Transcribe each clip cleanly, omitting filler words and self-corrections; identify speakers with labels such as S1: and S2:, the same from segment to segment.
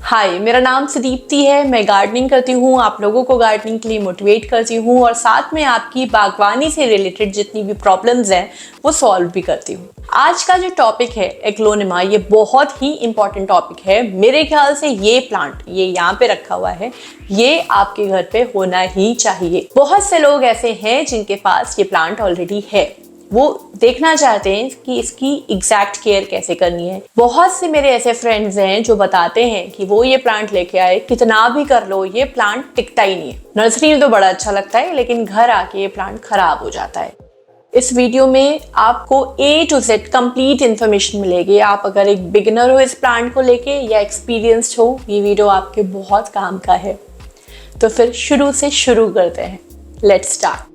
S1: हाय, मेरा नाम सुदीप्ति है। मैं गार्डनिंग करती हूँ, आप लोगों को गार्डनिंग के लिए मोटिवेट करती हूँ और साथ में आपकी बागवानी से रिलेटेड जितनी भी प्रॉब्लम्स हैं वो सॉल्व भी करती हूँ। आज का जो टॉपिक है एग्लोनिमा, ये बहुत ही इंपॉर्टेंट टॉपिक है। मेरे ख्याल से ये प्लांट, ये यहाँ पे रखा हुआ है, ये आपके घर पे होना ही चाहिए। बहुत से लोग ऐसे हैं जिनके पास ये प्लांट ऑलरेडी है, वो देखना चाहते हैं कि इसकी एग्जैक्ट केयर कैसे करनी है। बहुत से मेरे ऐसे फ्रेंड्स हैं जो बताते हैं कि वो ये प्लांट लेके आए, कितना भी कर लो ये प्लांट टिकता ही नहीं है। नर्सरी में तो बड़ा अच्छा लगता है, लेकिन घर आके ये प्लांट खराब हो जाता है। इस वीडियो में आपको A to Z complete information मिलेगी। आप अगर एक बिगिनर हो इस प्लांट को लेके या एक्सपीरियंस्ड हो, ये वीडियो आपके बहुत काम का है। तो फिर शुरू से शुरू करते हैं। Let's start.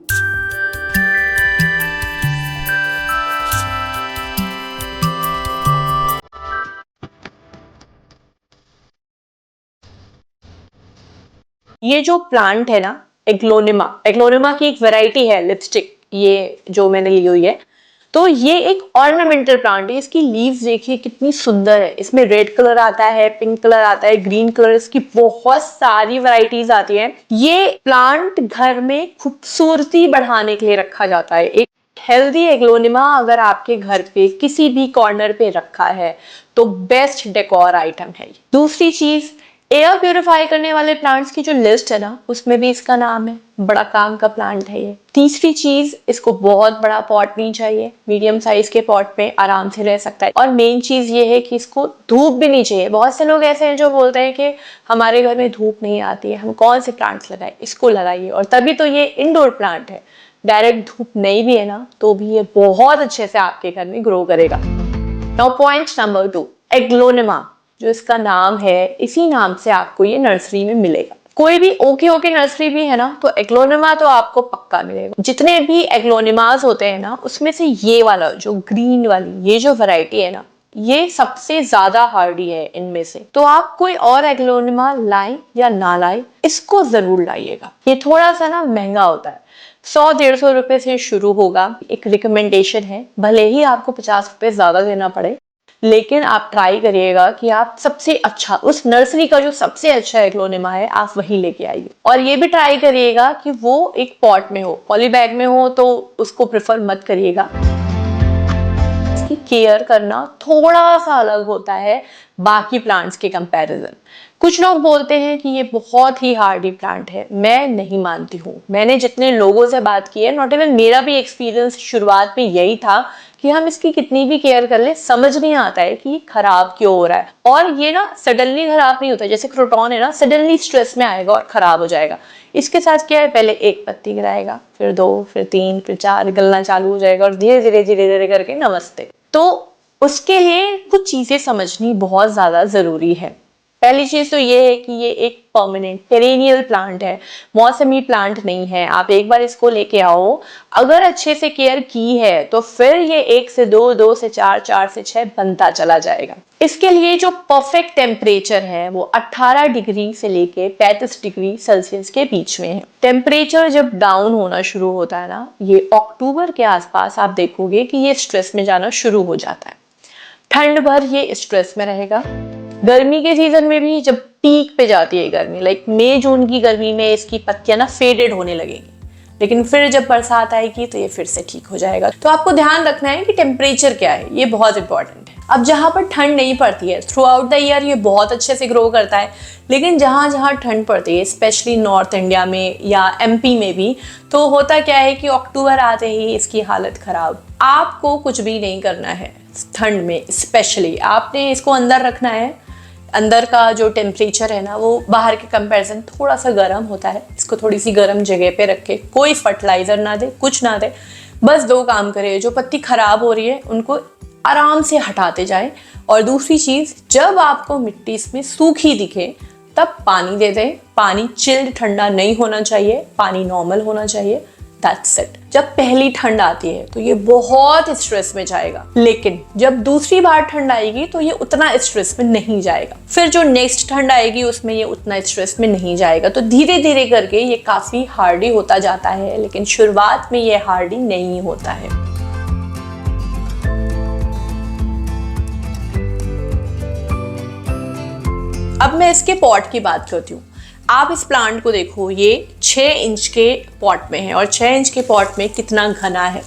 S1: ये जो प्लांट है ना, एग्लोनिमा की एक वैरायटी है लिपस्टिक, ये जो मैंने ली हुई है। तो ये एक ऑर्नामेंटल प्लांट है। इसकी लीव्स देखिए कितनी सुंदर है। इसमें रेड कलर आता है, पिंक कलर आता है, ग्रीन कलर, इसकी बहुत सारी वैरायटीज आती हैं। ये प्लांट घर में खूबसूरती बढ़ाने के लिए रखा जाता है। एक हेल्दी एग्लोनिमा अगर आपके घर पे किसी भी कॉर्नर पे रखा है तो बेस्ट डेकोर आइटम है। दूसरी चीज, एयर प्योरीफाई करने वाले प्लांट्स की जो लिस्ट है ना, उसमें भी इसका नाम है। बड़ा काम का प्लांट है ये। तीसरी चीज, इसको बहुत बड़ा पॉट नहीं चाहिए, मीडियम साइज के पॉट में आराम से रह सकता है। और मेन चीज ये है कि इसको धूप भी नहीं चाहिए। बहुत से लोग ऐसे हैं जो बोलते हैं कि हमारे घर में धूप नहीं आती है, हम कौन से प्लांट्स लगाए। इसको लगाइए, और तभी तो ये इंडोर प्लांट है। डायरेक्ट धूप नहीं भी है ना, तो भी ये बहुत अच्छे से आपके घर में ग्रो करेगा। नाउ पॉइंट नंबर 2, एग्लोनिमा जो इसका नाम है, इसी नाम से आपको ये नर्सरी में मिलेगा। कोई भी ओके नर्सरी भी है ना, तो एग्लोनिमा तो आपको पक्का मिलेगा। जितने भी एग्लोनिमास होते हैं ना, उसमें से ये वाला जो ग्रीन वाली ये जो वैरायटी है ना, ये सबसे ज्यादा हार्डी है इनमें से। तो आप कोई और एग्लोनिमा लाएं या ना लाएं, इसको जरूर लाइएगा। ये थोड़ा सा ना महंगा होता है, 100-150 रुपए से शुरू होगा। एक रिकमेंडेशन है, भले ही आपको 50 रुपए ज्यादा देना पड़े, लेकिन आप ट्राई करिएगा कि आप सबसे अच्छा, उस नर्सरी का जो सबसे अच्छा एग्लोनिमा है, आप वही लेके आइए। और ये भी ट्राई करिएगा कि वो एक पॉट में हो, पॉली बैग में हो तो उसको प्रेफर मत करिएगा। इसकी केयर करना थोड़ा सा अलग होता है बाकी प्लांट्स के कंपैरिजन। कुछ लोग बोलते हैं कि ये बहुत ही हार्डी प्लांट है, मैं नहीं मानती हूँ। मैंने जितने लोगों से बात की है, नॉट इवन मेरा भी एक्सपीरियंस शुरुआत में यही था कि हम इसकी कितनी भी केयर कर ले, समझ नहीं आता है कि खराब क्यों हो रहा है। और ये ना सडनली खराब नहीं होता, जैसे क्रोटॉन है ना, सडनली स्ट्रेस में आएगा और खराब हो जाएगा। इसके साथ क्या है, पहले एक पत्ती गिराएगा, फिर 2, फिर 3, फिर 4 गलना चालू हो जाएगा, और धीरे धीरे धीरे धीरे करके नमस्ते। तो उसके लिए कुछ चीजें समझनी बहुत ज्यादा जरूरी है। पहली चीज तो ये है कि ये एक परमानेंट पेरेनियल प्लांट है, मौसमी प्लांट नहीं है। आप एक बार इसको लेके आओ, अगर अच्छे से केयर की है तो फिर ये 1 से 2, 2 से 4, 4 से 6 बनता चला जाएगा। इसके लिए जो परफेक्ट टेम्परेचर है वो 18 डिग्री से लेके 35 डिग्री सेल्सियस के बीच में है। टेम्परेचर जब डाउन होना शुरू होता है ना, ये अक्टूबर के आसपास आप देखोगे कि ये स्ट्रेस में जाना शुरू हो जाता है। ठंड भर ये स्ट्रेस में रहेगा। गर्मी के सीजन में भी जब पीक पे जाती है गर्मी, लाइक मई जून की गर्मी में इसकी पत्तियां ना फेडेड होने लगेंगी, लेकिन फिर जब बरसात आएगी तो ये फिर से ठीक हो जाएगा। तो आपको ध्यान रखना है कि टेम्परेचर क्या है, ये बहुत इंपॉर्टेंट है। अब जहां पर ठंड नहीं पड़ती है, थ्रू आउट द ईयर ये बहुत अच्छे से ग्रो करता है, लेकिन जहां जहां ठंड पड़ती है, स्पेशली नॉर्थ इंडिया में या MP में भी, तो होता क्या है कि अक्टूबर आते ही इसकी हालत खराब। आपको कुछ भी नहीं करना है ठंड में, स्पेशली आपने इसको अंदर रखना है। अंदर का जो टेम्परेचर है ना, वो बाहर के कंपैरिजन थोड़ा सा गर्म होता है। इसको थोड़ी सी गर्म जगह पे रखे, कोई फर्टिलाइजर ना दे, कुछ ना दे, बस 2 काम करे। जो पत्ती खराब हो रही है उनको आराम से हटाते जाए। और दूसरी चीज, जब आपको मिट्टी इसमें सूखी दिखे तब पानी दे दें। पानी चिल्ड ठंडा नहीं होना चाहिए, पानी नॉर्मल होना चाहिए। That's it। जब पहली ठंड आती है तो ये बहुत स्ट्रेस में जाएगा, लेकिन जब दूसरी बार ठंड आएगी तो ये उतना स्ट्रेस में नहीं जाएगा। फिर जो नेक्स्ट ठंड आएगी उसमें ये उतना स्ट्रेस में नहीं जाएगा। तो धीरे धीरे करके ये काफी हार्डी होता जाता है, लेकिन शुरुआत में ये हार्डी नहीं होता है। अब मैं इसके पॉट की बात करती हूँ। आप इस प्लांट को देखो, ये 6 इंच के पॉट में है और 6 इंच के पॉट में कितना घना है।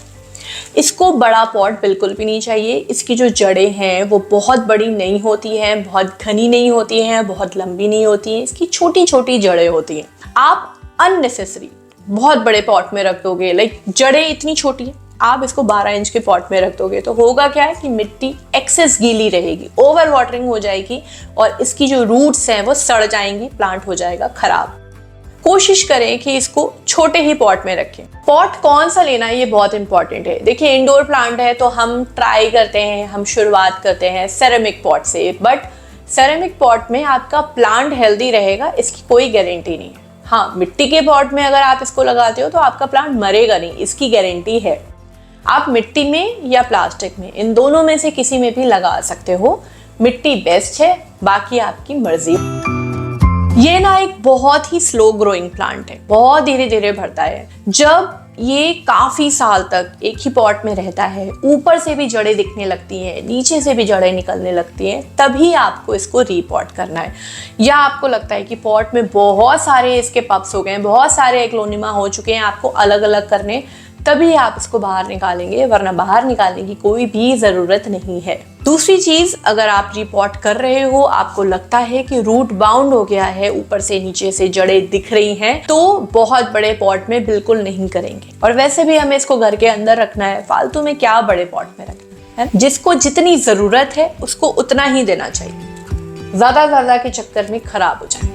S1: इसको बड़ा पॉट बिल्कुल भी नहीं चाहिए। इसकी जो जड़ें हैं वो बहुत बड़ी नहीं होती हैं, बहुत घनी नहीं होती हैं, बहुत लंबी नहीं होती हैं। इसकी छोटी छोटी जड़ें होती हैं। आप अननेसेसरी बहुत बड़े पॉट में रख दोगे, लाइक जड़ें इतनी छोटी हैं, आप इसको 12 इंच के पॉट में रख दोगे तो होगा क्या है कि मिट्टी एक्सेस गीली रहेगी, ओवर वाटरिंग हो जाएगी और इसकी जो रूट्स हैं वो सड़ जाएंगी, प्लांट हो जाएगा खराब। कोशिश करें कि इसको छोटे ही पॉट में रखें। पॉट कौन सा लेना है ये बहुत इंपॉर्टेंट है। देखिए, इंडोर प्लांट है तो हम ट्राई करते हैं, हम शुरुआत करते हैं सेरेमिक पॉट से, बट सेरेमिक पॉट में आपका प्लांट हेल्दी रहेगा इसकी कोई गारंटी नहीं है। हाँ, मिट्टी के पॉट में अगर आप इसको लगाते हो तो आपका प्लांट मरेगा नहीं, इसकी गारंटी है। आप मिट्टी में या प्लास्टिक में, इन दोनों में से किसी में भी लगा सकते हो। मिट्टी बेस्ट है, बाकी आपकी मर्जी। ये ना एक बहुत ही स्लो ग्रोइंग प्लांट है, बहुत धीरे धीरे बढ़ता है। जब ये काफी साल तक एक ही पॉट में रहता है, ऊपर से भी जड़ें दिखने लगती हैं, नीचे से भी जड़ें निकलने लगती हैं, तभी आपको इसको रीपॉट करना है। या आपको लगता है कि पॉट में बहुत सारे इसके पप्स हो गए हैं, बहुत सारे एग्लोनिमा हो चुके हैं, आपको अलग अलग करने, तभी आप इसको बाहर निकालेंगे, वरना बाहर निकालने की कोई भी ज़रूरत नहीं है। दूसरी चीज़, अगर आप रिपॉट कर रहे हो, आपको लगता है कि रूट बाउंड हो गया है, ऊपर से नीचे से जड़ें दिख रही हैं, तो बहुत बड़े पॉट में बिल्कुल नहीं करेंगे। और वैसे भी हमें इसको घर के अंदर रखना है, फालतू में क्या बड़े पॉट में रखना है। जिसको जितनी ज़रूरत है उसको उतना ही देना चाहिए, ज़्यादा के चक्कर में खराब हो जाए।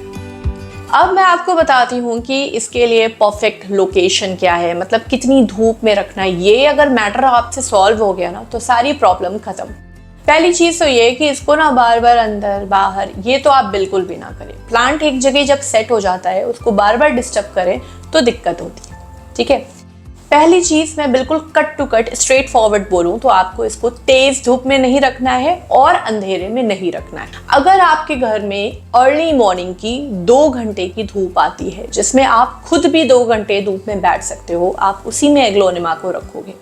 S1: अब मैं आपको बताती हूँ कि इसके लिए परफेक्ट लोकेशन क्या है, मतलब कितनी धूप में रखना है। ये अगर मैटर आपसे सॉल्व हो गया ना तो सारी प्रॉब्लम खत्म। पहली चीज़ तो ये कि इसको ना बार बार अंदर बाहर ये तो आप बिल्कुल भी ना करें। प्लांट एक जगह जब सेट हो जाता है उसको बार बार डिस्टर्ब करें तो दिक्कत होती है, ठीक है। पहली चीज़ मैं बिल्कुल cut to cut straightforward बोलूँ तो आपको इसको तेज धूप में नहीं रखना है और अंधेरे में नहीं रखना है। अगर आपके घर में अर्ली मॉर्निंग की 2 घंटे की धूप आती है जिसमें आप खुद भी 2 घंटे धूप में बैठ सकते हो, आप उसी में एग्लोनिमा को रखोगे।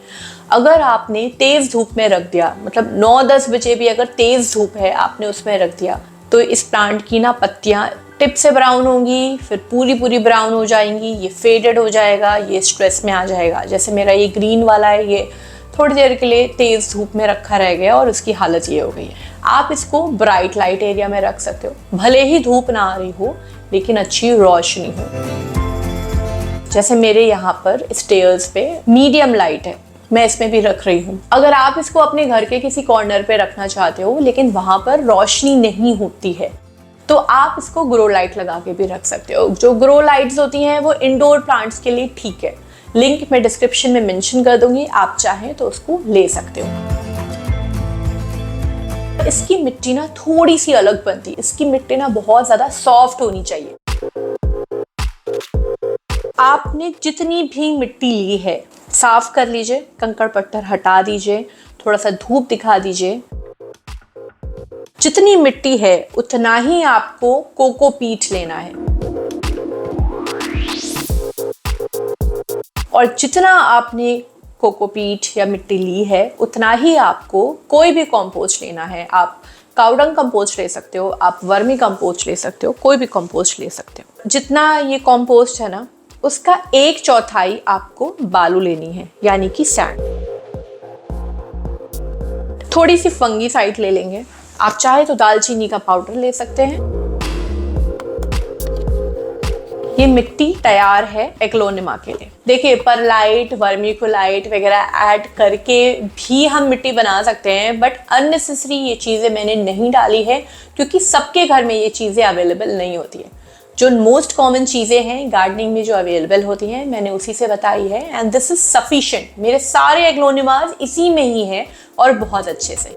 S1: अगर आपने तेज धूप में रख दिया, मतलब 9-10 बजे भी अगर तेज धूप है आपने उसमें रख दिया, तो इस प्लांट की ना पत्तियां टिप से ब्राउन होंगी, फिर पूरी ब्राउन हो जाएंगी, ये फेडेड हो जाएगा, ये स्ट्रेस में आ जाएगा। जैसे मेरा ये ग्रीन वाला है, ये थोड़ी देर के लिए तेज धूप में रखा रह गया और उसकी हालत ये हो गई है। आप इसको ब्राइट लाइट एरिया में रख सकते हो, भले ही धूप ना आ रही हो लेकिन अच्छी रोशनी हो। जैसे मेरे यहाँ पर स्टेयर्स पे मीडियम लाइट है, मैं इसमें भी रख रही हूँ। अगर आप इसको अपने घर के किसी कॉर्नर पे रखना चाहते हो लेकिन वहां पर रोशनी नहीं होती है तो आप इसको ग्रो लाइट लगा के भी रख सकते हो। जो ग्रो लाइट्स होती हैं वो इंडोर प्लांट्स के लिए ठीक है, लिंक मैं डिस्क्रिप्शन में मेंशन कर दूंगी, आप चाहें तो उसको ले सकते हो। इसकी मिट्टी ना थोड़ी सी अलग बनती है, इसकी मिट्टी ना बहुत ज़्यादा सॉफ्ट होनी चाहिए। आपने जितनी भी मिट्टी ली है साफ कर लीजिए, कंकड़ पत्थर हटा दीजिए, थोड़ा सा धूप दिखा दीजिए। जितनी मिट्टी है उतना ही आपको कोकोपीट लेना है और जितना आपने कोकोपीट या मिट्टी ली है उतना ही आपको कोई भी कंपोस्ट लेना है। आप काउडंग कंपोस्ट ले सकते हो, आप वर्मी कंपोस्ट ले सकते हो, कोई भी कंपोस्ट ले सकते हो। जितना ये कंपोस्ट है ना उसका 1/4 आपको बालू लेनी है, यानी कि सैंड। थोड़ी सी फंगीसाइड ले लेंगे, आप चाहे तो दालचीनी का पाउडर ले सकते हैं। ये मिट्टी तैयार है एग्लोनिमा के लिए। देखिए, परलाइट, वर्मीकुलाइट वगैरह ऐड करके भी हम मिट्टी बना सकते हैं, बट अननेसेसरी ये चीज़ें मैंने नहीं डाली है क्योंकि सबके घर में ये चीज़ें अवेलेबल नहीं होती है। जो मोस्ट कॉमन चीज़ें हैं गार्डनिंग में जो अवेलेबल होती हैं मैंने उसी से बताई है, एंड दिस इज सफिशिएंट। मेरे सारे एग्लोनिमास इसी में ही हैं और बहुत अच्छे से।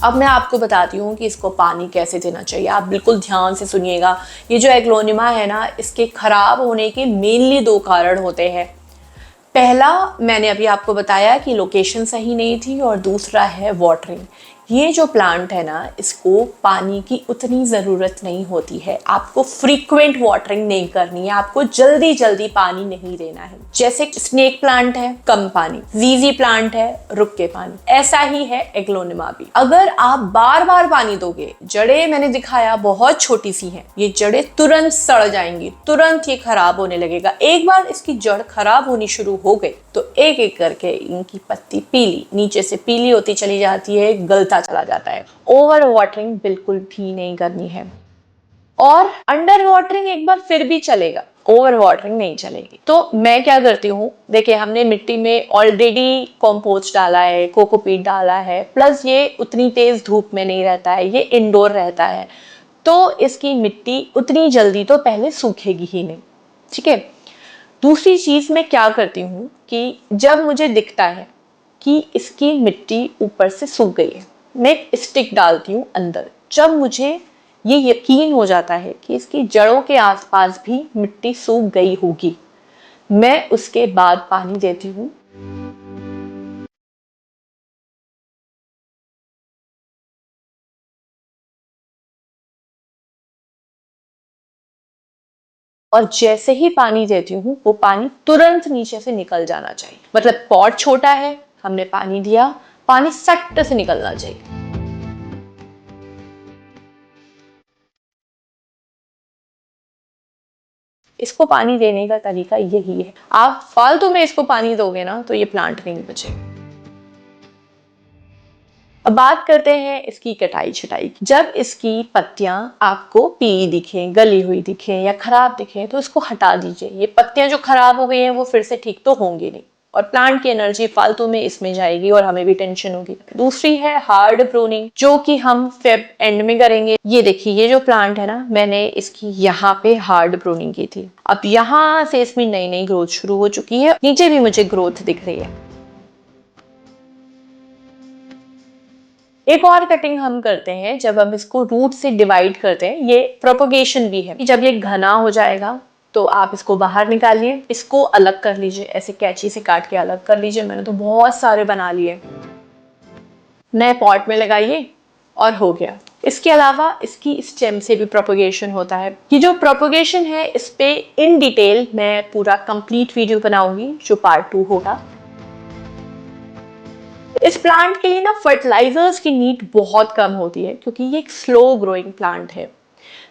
S1: अब मैं आपको बताती हूँ कि इसको पानी कैसे देना चाहिए। आप बिल्कुल ध्यान से सुनिएगा। ये जो एग्लोनिमा है ना, इसके खराब होने के मेनली 2 कारण होते हैं। पहला मैंने अभी आपको बताया कि लोकेशन सही नहीं थी और दूसरा है वाटरिंग। ये जो प्लांट है ना, इसको पानी की उतनी ज़रूरत नहीं होती है, आपको फ्रीक्वेंट वाटरिंग नहीं करनी है, आपको जल्दी जल्दी पानी नहीं देना है। जैसे स्नेक प्लांट है कम पानी, जीजी प्लांट है रुक के पानी, ऐसा ही है एग्लोनिमा भी। अगर आप बार बार पानी दोगे, जड़ें मैंने दिखाया बहुत छोटी सी हैं, ये जड़ें तुरंत सड़ जाएंगी, तुरंत ये खराब होने लगेगा। एक बार इसकी जड़ खराब होनी शुरू हो गई तो एक एक करके इनकी पत्ती पीली, नीचे से पीली होती चली जाती है, गलता चला जाता है। ओवर वाटरिंग बिल्कुल भी नहीं करनी है, और अंडर वाटरिंग एक बार फिर भी चलेगा, ओवर वाटरिंग नहीं चलेगी। तो मैं क्या करती हूँ, देखिए हमने मिट्टी में ऑलरेडी कंपोस्ट डाला है, कोकोपीट डाला है, प्लस ये उतनी तेज धूप में नहीं रहता है, ये इंडोर रहता है, तो इसकी मिट्टी उतनी जल्दी तो पहले सूखेगी ही नहीं, ठीक है। दूसरी चीज मैं क्या करती हूँ कि जब मुझे दिखता है कि इसकी मिट्टी ऊपर से सूख गई है, मैं एक स्टिक डालती हूँ अंदर। जब मुझे ये यकीन हो जाता है कि इसकी जड़ों के आसपास भी मिट्टी सूख गई होगी, मैं उसके बाद पानी देती हूँ। और जैसे ही पानी देती हूँ, वो पानी तुरंत नीचे से निकल जाना चाहिए। मतलब पॉट छोटा है, हमने पानी दिया, पानी सट से निकलना चाहिए। इसको पानी देने का तरीका यही है। आप फालतू में इसको पानी दोगे ना तो ये प्लांट नहीं बचेगा। अब बात करते हैं इसकी कटाई छटाई की। जब इसकी पत्तियां आपको पीली दिखे, गली हुई दिखे या खराब दिखे तो इसको हटा दीजिए। ये पत्तियां जो खराब हो गई हैं वो फिर से ठीक तो होंगी नहीं, और प्लांट की एनर्जी फालतू में इसमें जाएगी और हमें भी टेंशन होगी। दूसरी है हार्ड प्रूनिंग, जो कि हम फेब एंड में करेंगे। ये देखिए, ये जो प्लांट है ना, मैंने इसकी यहाँ पे हार्ड प्रूनिंग की थी। अब यहाँ से इसमें नई नई ग्रोथ शुरू हो चुकी है, नीचे भी मुझे ग्रोथ दिख रही है। एक और कटिंग हम करते हैं जब हम इसको रूट से डिवाइड करते हैं, ये प्रोपोगेशन भी है। जब ये घना हो जाएगा तो आप इसको बाहर निकालिए, इसको अलग कर लीजिए, ऐसे कैंची से काट के अलग कर लीजिए। मैंने तो बहुत सारे बना लिए। नए पॉट में लगाइए और हो गया। इसके अलावा इसकी स्टेम से भी प्रोपोगेशन होता है। ये जो प्रोपोगेशन है, इस पे इन डिटेल मैं पूरा कंप्लीट वीडियो बनाऊंगी, जो पार्ट 2 होगा। इस प्लांट के लिए ना फर्टिलाइजर्स की नीड बहुत कम होती है, क्योंकि ये एक स्लो ग्रोइंग प्लांट है।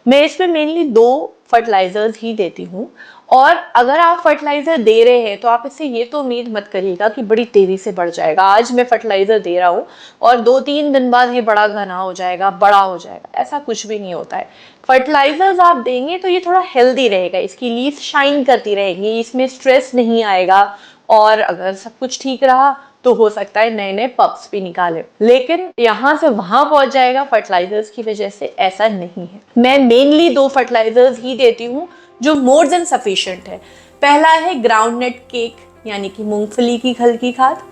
S1: मैं इसमें मेनली 2 फर्टिलाइजर्स ही देती हूँ, और अगर आप फर्टिलाइजर दे रहे हैं तो आप इससे ये तो उम्मीद मत करिएगा कि बड़ी तेजी से बढ़ जाएगा। आज मैं फर्टिलाइजर दे रहा हूँ और 2-3 दिन बाद ये बड़ा घना हो जाएगा, बड़ा हो जाएगा, ऐसा कुछ भी नहीं होता है। फर्टिलाइजर्स आप देंगे तो ये थोड़ा हेल्दी रहेगा, इसकी लीफ शाइन करती रहेगी, इसमें स्ट्रेस नहीं आएगा, और अगर सब कुछ ठीक रहा तो हो सकता है नए नए पप्स भी निकाले। लेकिन यहाँ से वहां पहुंच जाएगा फर्टिलाइजर्स की वजह से, ऐसा नहीं है। मैं मेनली 2 फर्टिलाइजर्स ही देती हूँ जो मोर देन सफिशिएंट है। पहला है ग्राउंडनट केक, यानी कि मूंगफली की खल की खाद,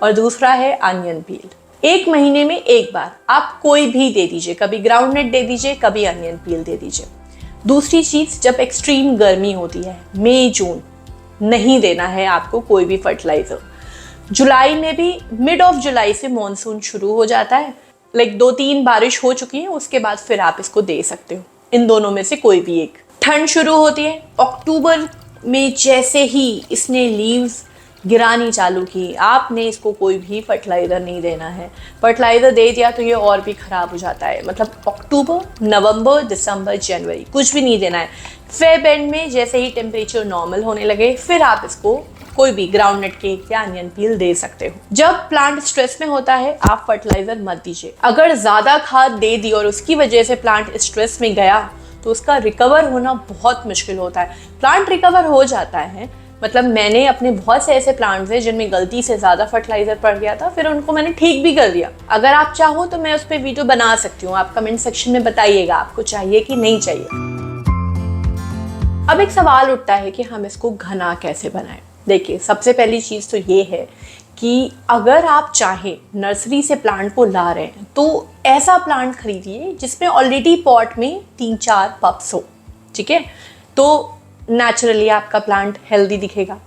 S1: और दूसरा है अनियन पील। 1 महीने में एक बार आप कोई भी दे दीजिए, कभी ग्राउंडनट दे दीजिए, कभी अनियन पील दे दीजिए। दूसरी चीज, जब एक्सट्रीम गर्मी होती है, मई जून, नहीं देना है आपको कोई भी फर्टिलाइजर। जुलाई में भी, मिड ऑफ जुलाई से मॉनसून शुरू हो जाता है, लाइक 2-3 बारिश हो चुकी है, उसके बाद फिर आप इसको दे सकते हो। इन दोनों में से कोई भी एक। ठंड शुरू होती है अक्टूबर में, जैसे ही इसने लीव्स गिरानी चालू की, आपने इसको कोई भी फर्टिलाइजर नहीं देना है। फर्टिलाइजर दे दिया तो ये और भी खराब हो जाता है। मतलब अक्टूबर, नवंबर, दिसंबर, जनवरी कुछ भी नहीं देना है। फेब एंड में जैसे ही टेम्परेचर नॉर्मल होने लगे, फिर आप इसको कोई भी ग्राउंडनट केक या अनियन पील दे सकते हो। जब प्लांट स्ट्रेस में होता है, आप फर्टिलाइजर मत दीजिए। अगर ज्यादा खाद दे दी और उसकी वजह से प्लांट स्ट्रेस में गया तो उसका रिकवर होना बहुत मुश्किल होता है। प्लांट रिकवर हो जाता है, मतलब मैंने अपने बहुत से ऐसे प्लांट्स हैं जिनमें गलती से ज्यादा फर्टिलाइजर पड़ गया था, फिर उनको मैंने ठीक भी कर दिया। अगर आप चाहो तो मैं उस पर वीडियो बना सकती हूँ, आप कमेंट सेक्शन में बताइएगा आपको चाहिए कि नहीं चाहिए। अब एक सवाल उठता है कि हम इसको घना कैसे बनाएं। देखिए, सबसे पहली चीज़ तो ये है कि अगर आप चाहें नर्सरी से प्लांट को ला रहे हैं तो ऐसा प्लांट खरीदिए जिसमें ऑलरेडी पॉट में 3-4 पप्स हो, ठीक है, तो नेचुरली आपका प्लांट हेल्दी दिखेगा।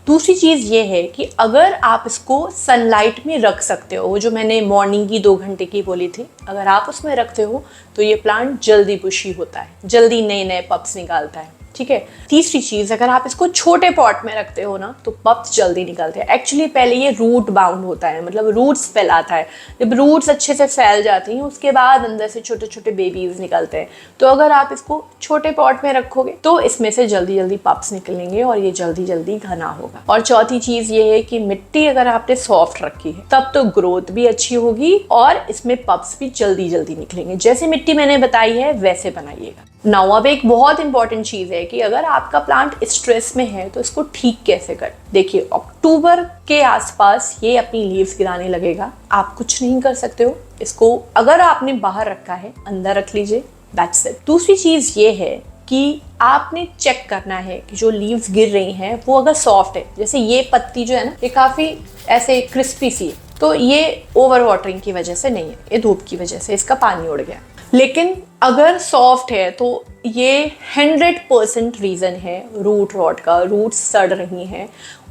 S1: दूसरी चीज़ ये है कि अगर आप इसको सनलाइट में रख सकते हो, वो जो मैंने मॉर्निंग की 2 घंटे की बोली थी, अगर आप उसमें रखते हो तो ये प्लांट जल्दी बुशी होता है, जल्दी नए नए पप्स निकालता है। ठीक है। तीसरी चीज़, अगर आप इसको छोटे पॉट में रखते हो ना तो पप्स जल्दी निकलते हैं। एक्चुअली पहले ये रूट बाउंड होता है, मतलब रूट्स फैलाता है। जब रूट्स अच्छे से फैल जाती हैं उसके बाद अंदर से छोटे छोटे बेबीज निकलते हैं। तो अगर आप इसको छोटे पॉट में रखोगे तो इसमें से जल्दी जल्दी पप्स निकलेंगे और ये जल्दी जल्दी घना होगा। और चौथी चीज़ ये है कि मिट्टी अगर आपने सॉफ्ट रखी है तब तो ग्रोथ भी अच्छी होगी और इसमें पप्स भी जल्दी जल्दी निकलेंगे। जैसे मिट्टी मैंने बताई है वैसे बनाइएगा। नाउ अब एक बहुत इंपॉर्टेंट चीज़ है कि अगर आपका प्लांट स्ट्रेस में है तो इसको ठीक कैसे कर। देखिए, अक्टूबर के आसपास ये अपनी लीव्स गिराने लगेगा। आप कुछ नहीं कर सकते हो इसको, अगर आपने बाहर रखा है अंदर रख लीजिए, दैट्स इट। दूसरी चीज़ ये है कि आपने चेक करना है कि जो लीव्स गिर रही हैं वो अगर सॉफ्ट है, जैसे ये पत्ती जो है ना ये काफ़ी ऐसे क्रिस्पी सी है, तो ये ओवर वाटरिंग की वजह से नहीं है, ये धूप की वजह से इसका पानी उड़ गया। लेकिन अगर सॉफ्ट है तो ये 100% रीज़न है रूट रॉट का, रूट्स सड़ रही हैं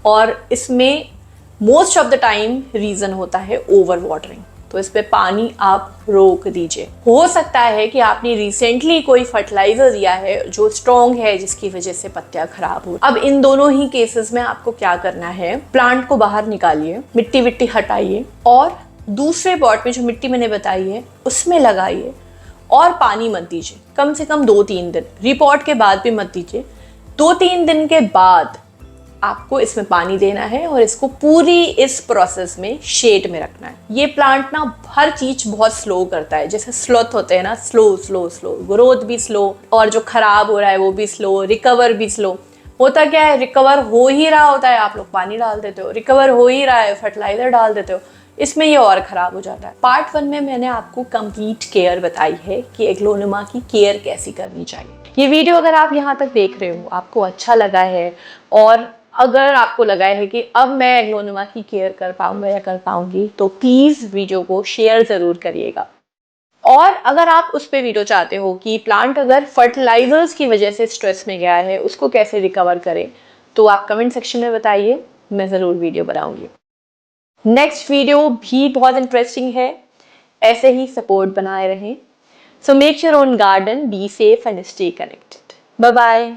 S1: और इसमें most of the time reason होता है ओवर वाटरिंग। तो इस पे पानी आप रोक दीजिए। हो सकता है कि आपने रिसेंटली कोई फर्टिलाइजर दिया है जो स्ट्रॉन्ग है जिसकी वजह से पत्तियां खराब हो। अब इन दोनों ही केसेस में आपको क्या करना है, प्लांट को बाहर निकालिए, मिट्टी विट्टी हटाइए और दूसरे पॉट में जो मिट्टी मैंने बताई है उसमें लगाइए और पानी मत दीजिए कम से कम 2-3 दिन। रिपोर्ट के बाद भी मत दीजिए। 2-3 दिन के बाद आपको इसमें पानी देना है और इसको पूरी इस प्रोसेस में शेड में रखना है। ये प्लांट ना हर चीज बहुत स्लो करता है, जैसे स्लोथ होते हैं ना, स्लो स्लो स्लो, ग्रोथ भी स्लो और जो खराब हो रहा है वो भी स्लो, रिकवर भी स्लो। होता क्या है, रिकवर हो ही रहा होता है, आप लोग पानी डाल देते हो, रिकवर हो ही रहा है, फर्टिलाइजर डाल देते हो, इसमें ये और ख़राब हो जाता है। पार्ट 1 में मैंने आपको कंप्लीट केयर बताई है कि एग्लोनिमा की केयर कैसी करनी चाहिए। ये वीडियो अगर आप यहाँ तक देख रहे हो, आपको अच्छा लगा है और अगर आपको लगा है कि अब मैं एग्लोनिमा की केयर कर पाऊंगा या कर पाऊंगी तो प्लीज़ वीडियो को शेयर ज़रूर करिएगा। और अगर आप उस पर वीडियो चाहते हो कि प्लांट अगर फर्टिलाइजर्स की वजह से स्ट्रेस में गया है उसको कैसे रिकवर करें, तो आप कमेंट सेक्शन में बताइए, मैं ज़रूर वीडियो बनाऊंगी। नेक्स्ट वीडियो भी बहुत इंटरेस्टिंग है, ऐसे ही सपोर्ट बनाए रहें। So make your own garden, be safe and stay connected. Bye bye.